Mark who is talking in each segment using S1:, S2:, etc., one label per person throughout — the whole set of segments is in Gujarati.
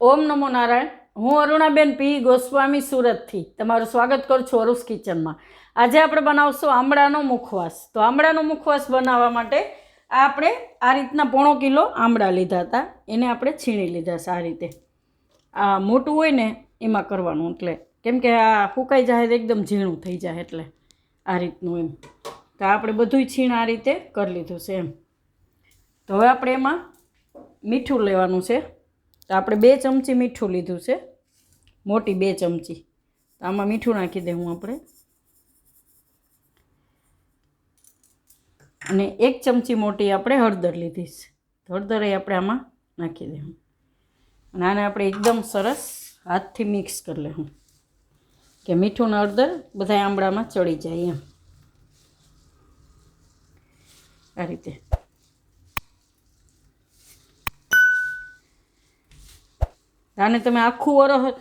S1: ઓમ નમો નારાયણ. હું અરુણાબેન પી ગોસ્વામી સુરતથી તમારું સ્વાગત કરું છું અરુઝ કિચનમાં. આજે આપણે બનાવશું આમળાનો મુખવાસ. તો આમળાનો મુખવાસ બનાવવા માટે આપણે આ રીતના 1.5 કિલો આમળા લીધા હતા. એને આપણે છીણી લીધા છે આ રીતે. આ મોટું હોય ને એમાં કરવાનું, એટલે કેમ કે આ ફૂંકાઈ જાય એકદમ ઝીણું થઈ જાય, એટલે આ રીતનું એમ. તો આપણે બધું છીણ આ રીતે કરી લીધું છે એમ. તો હવે આપણે એમાં મીઠું લેવાનું છે. તો આપણે 2 ચમચી મીઠું લીધું છે, મોટી 2 ચમચી. તો આમાં મીઠું નાખી દઉં આપણે, અને 1 ચમચી મોટી આપણે હળદર લીધી છે. તો હળદર આપણે આમાં નાખી દઉં, અને આને આપણે એકદમ સરસ હાથથી મિક્સ કરી લઉં કે મીઠું ને હળદર બધા આમળામાં ચડી જાય એમ. આ રીતે આને તમે આખું વરસ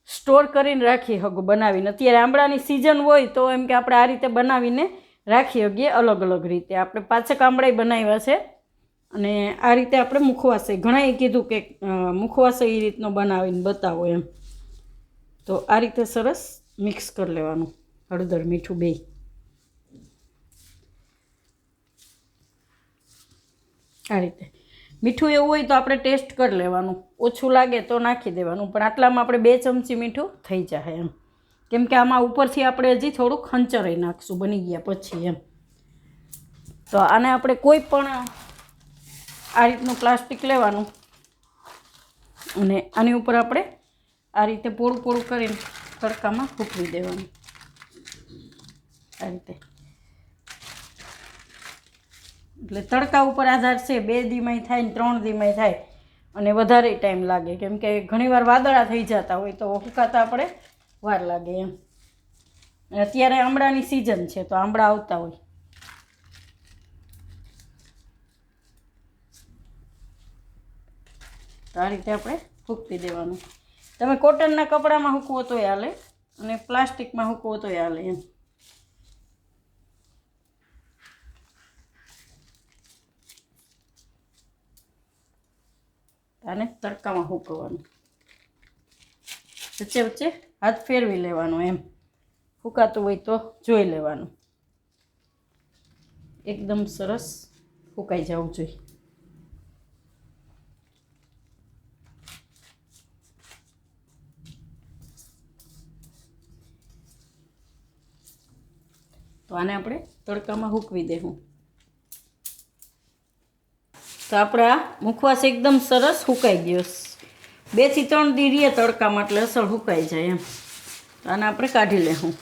S1: સ્ટોર કરીને રાખી શકો બનાવીને. અત્યારે આમળાની સિઝન હોય તો એમ કે આપણે આ રીતે બનાવીને રાખી શકીએ અલગ અલગ રીતે. આપણે પાછક આમળાઈ બનાવ્યા છે, અને આ રીતે આપણે મુખવાસ, ઘણાએ કીધું કે મુખવાસ એ રીતનો બનાવીને બતાવો એમ. તો આ રીતે સરસ મિક્સ કરી લેવાનું, હળદર મીઠું બે. આ રીતે મીઠું એવું હોય તો આપણે ટેસ્ટ કરી લેવાનું, ઓછું લાગે તો નાખી દેવાનું, પણ આટલામાં આપણે 2 ચમચી મીઠું થઈ જાય એમ. કેમ કે આમાં ઉપરથી આપણે હજી થોડુંક ખંચરાઈ નાખશું બની ગયા પછી એમ. તો આને આપણે કોઈ પણ આ રીતનું પ્લાસ્ટિક લેવાનું, અને આની ઉપર આપણે આ રીતે પોળું પોળું કરીને તડકામાં ફૂંકવી દેવાનું. આ રીતે એટલે તડકા ઉપર આધાર છે, 2 દીમાં થાય ને 3 દીમાં થાય, અને વધારે ટાઈમ લાગે, કેમ કે ઘણીવાર વાદળા થઈ જતા હોય તો ફૂંકાતા આપણે વાર લાગે એમ. અત્યારે આમળાની સિઝન છે તો આમળા આવતા હોય. તો આ રીતે આપણે ફૂંકતી દેવાનું. તમે કોટનના કપડામાં સૂકવો તોય હાલે, અને પ્લાસ્ટિકમાં સૂકવો તોય હાલે એમ. આને તડકામાં સૂકવવાનું, વચ્ચે વચ્ચે હાથ ફેરવી લેવાનો એમ. ફૂંકાતું હોય તો જોઈ લેવાનું. એકદમ સરસ ફૂંકાઈ જવું જોઈએ. તો આને આપણે તડકામાં સૂકવી દેવું. તો આપણે આ મુખવાસ એકદમ સરસ સુકાઈ ગયો. 2 થી 3 દી રહીએ તડકામાં એટલે અસલ સુકાઈ જાય એમ. તો આને આપણે કાઢી લેવું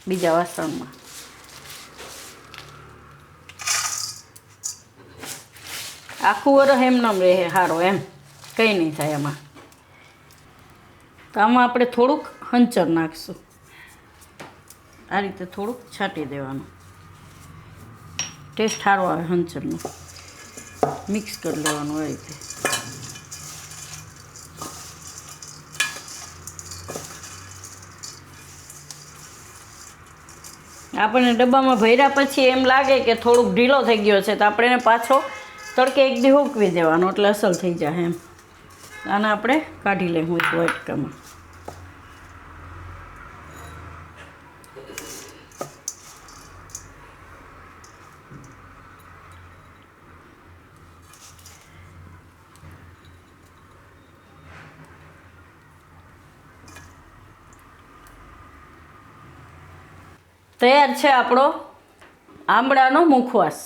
S1: બીજા વાસણમાં. આખું વરસ એમનેમ રહે સારો એમ, કંઈ નહીં થાય એમાં. તો આમાં આપણે થોડુંક હંચર નાખીશું. આ રીતે થોડુંક છાંટી દેવાનું, ટેસ્ટ સારો આવે હંચરનો. મિક્સ કરી લેવાનું આ રીતે. આપણને ડબ્બામાં ભર્યા પછી એમ લાગે કે થોડુંક ઢીલો થઈ ગયો છે, તો આપણે એને પાછો તડકે 1 દી સૂકવી દેવાનો, એટલે અસલ થઈ જાય એમ. આને આપણે કાઢી લેવું એક વાટકામાં. તૈયાર છે આપણો આમળાનો મુખવાસ.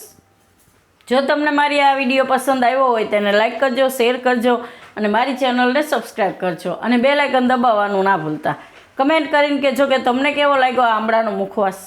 S1: જો તમને મારી આ વિડીયો પસંદ આવ્યો હોય તેને લાઈક કરજો, શેર કરજો, અને મારી ચેનલને સબસ્ક્રાઈબ કરજો, અને બેલ આઇકન દબાવવાનું ના ભૂલતા. કમેન્ટ કરીને કહેજો કે તમને કેવો લાગ્યો આમળાનો મુખવાસ.